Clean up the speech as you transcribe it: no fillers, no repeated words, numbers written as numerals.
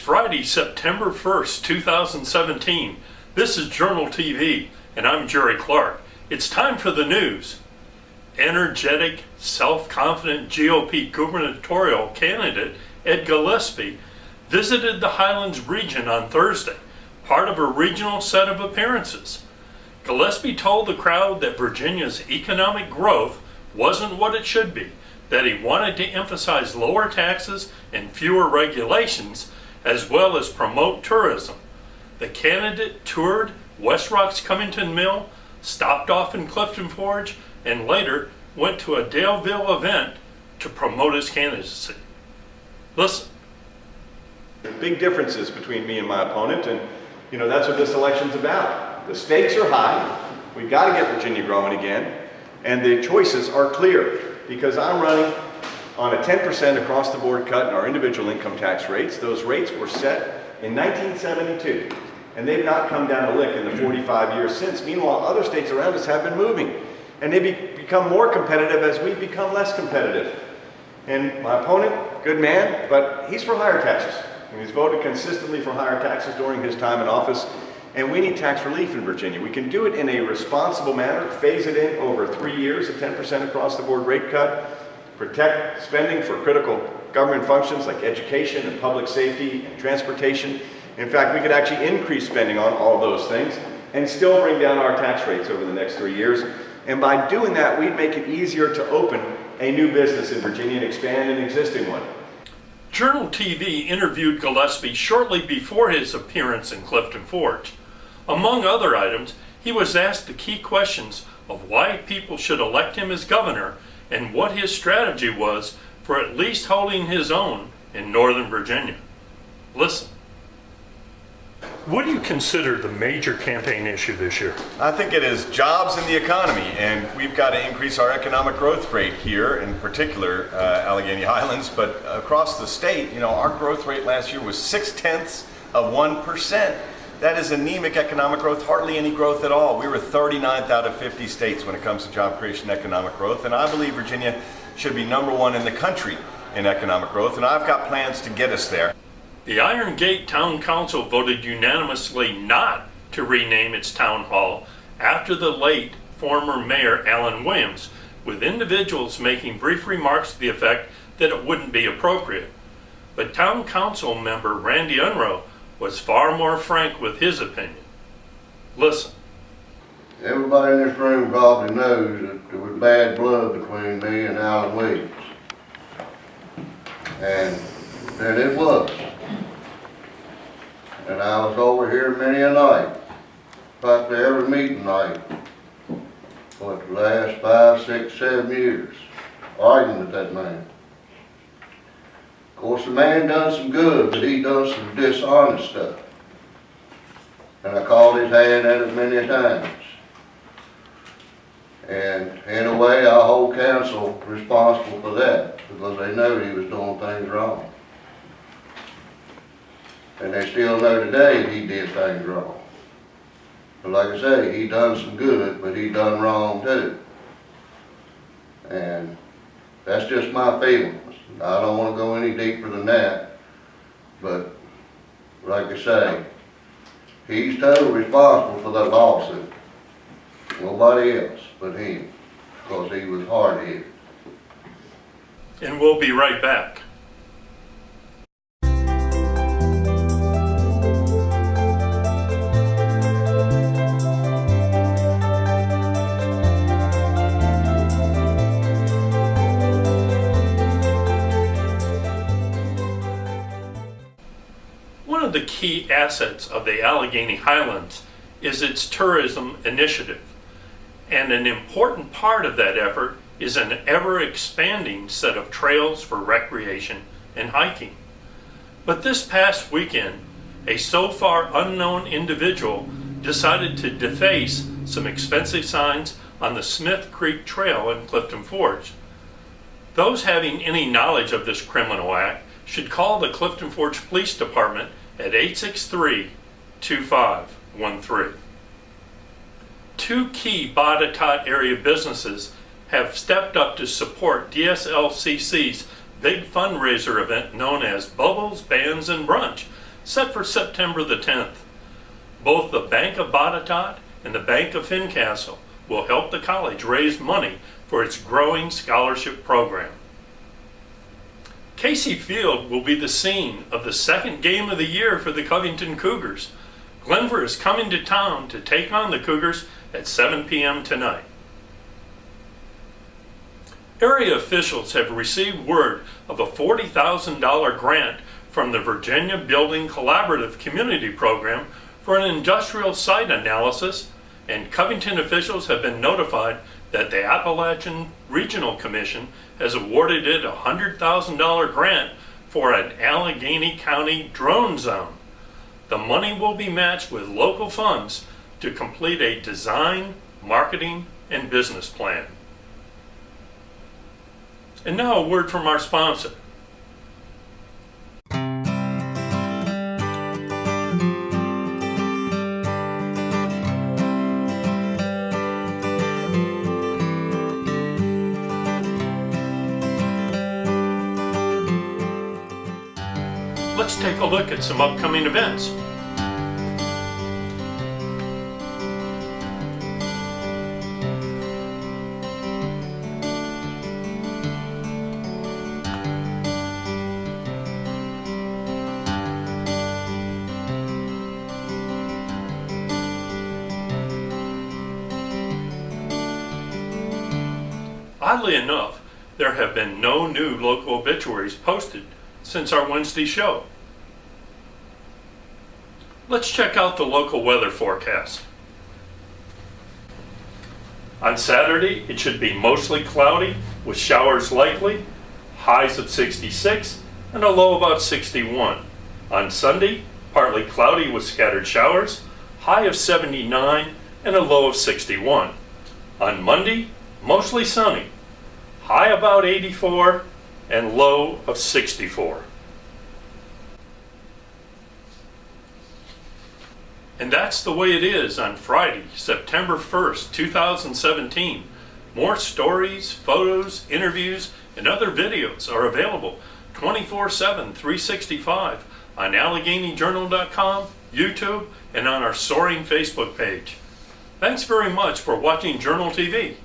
Friday, September 1st, 2017. This is JournalTV, and I'm Jerry Clark. It's time for the news. Energetic, self-confident GOP gubernatorial candidate Ed Gillespie visited the Highlands region on Thursday, part of a regional set of appearances. Gillespie told the crowd that Virginia's economic growth wasn't what it should be, that he wanted to emphasize lower taxes and fewer regulations, as well as promote tourism. The candidate toured West Rock's Covington Mill, stopped off in Clifton Forge, and later went to a Daleville event to promote his candidacy. Listen. Big differences between me and my opponent, and that's what this election's about. The stakes are high. We've got to get Virginia growing again, and the choices are clear because I'm running on a 10% across the board cut in our individual income tax rates. Those rates were set in 1972, and they've not come down a lick in the 45 years since. Meanwhile, other states around us have been moving, and they become more competitive as we become less competitive. And my opponent, good man, but he's for higher taxes. And he's voted consistently for higher taxes during his time in office, and we need tax relief in Virginia. We can do it in a responsible manner, phase it in over 3 years, a 10% across the board rate cut, protect spending for critical government functions like education and public safety and transportation. In fact, we could actually increase spending on all of those things and still bring down our tax rates over the next 3 years. And by doing that, we'd make it easier to open a new business in Virginia and expand an existing one. JournalTV interviewed Gillespie shortly before his appearance in Clifton Forge. Among other items, he was asked the key questions of why people should elect him as governor and what his strategy was for at least holding his own in Northern Virginia. Listen. What do you consider the major campaign issue this year? I think it is jobs and the economy, and we've got to increase our economic growth rate here, in particular Alleghany Highlands, but across the state. Our growth rate last year was 0.6%. That is anemic economic growth, hardly any growth at all. We were 39th out of 50 states when it comes to job creation and economic growth, and I believe Virginia should be #1 in the country in economic growth, and I've got plans to get us there. The Iron Gate Town Council voted unanimously not to rename its town hall after the late former mayor Alan Williams, with individuals making brief remarks to the effect that it wouldn't be appropriate. But Town Council member Randy Unruh was far more frank with his opinion. Listen. Everybody in this room probably knows that there was bad blood between me and Alan Williams. And it was. And I was over here many a night, practically every meeting night, for the last 5, 6, 7 years, arguing with that man. Of course, the man done some good, but he done some dishonest stuff. And I called his hand at it many times. And in a way, I hold council responsible for that, because they know he was doing things wrong. And they still know today he did things wrong. But like I say, he done some good, but he done wrong too. And that's just my feelings. I don't want to go any deeper than that. But like I say, he's totally responsible for that lawsuit. Nobody else but him, because he was hard-headed. And we'll be right back. One of the key assets of the Alleghany Highlands is its tourism initiative, and an important part of that effort is an ever-expanding set of trails for recreation and hiking. But this past weekend, a so far unknown individual decided to deface some expensive signs on the Smith Creek Trail in Clifton Forge. Those having any knowledge of this criminal act should call the Clifton Forge Police Department at 863-2513. Two key Botetourt area businesses have stepped up to support DSLCC's big fundraiser event known as Bubbles, Bands, and Brunch, set for September the 10th. Both the Bank of Botetourt and the Bank of Fincastle will help the college raise money for its growing scholarship program. Casey Field will be the scene of the second game of the year for the Covington Cougars. Glenvar is coming to town to take on the Cougars at 7 p.m. tonight. Area officials have received word of a $40,000 grant from the Virginia Building Collaborative Community Program for an industrial site analysis, and Covington officials have been notified that the Appalachian Regional Commission has awarded it a $100,000 grant for an Alleghany County drone zone. The money will be matched with local funds to complete a design, marketing, and business plan. And now a word from our sponsor. Let's take a look at some upcoming events. Oddly enough, there have been no new local obituaries posted since our Wednesday show. Let's check out the local weather forecast. On Saturday, it should be mostly cloudy with showers likely, highs of 66 and a low about 61. On Sunday, partly cloudy with scattered showers, high of 79 and a low of 61. On Monday, mostly sunny, high about 84 and low of 64. And that's the way it is on Friday, September 1st, 2017. More stories, photos, interviews, and other videos are available 24/7, 365 on AlleganyJournal.com, YouTube, and on our soaring Facebook page. Thanks very much for watching Journal TV.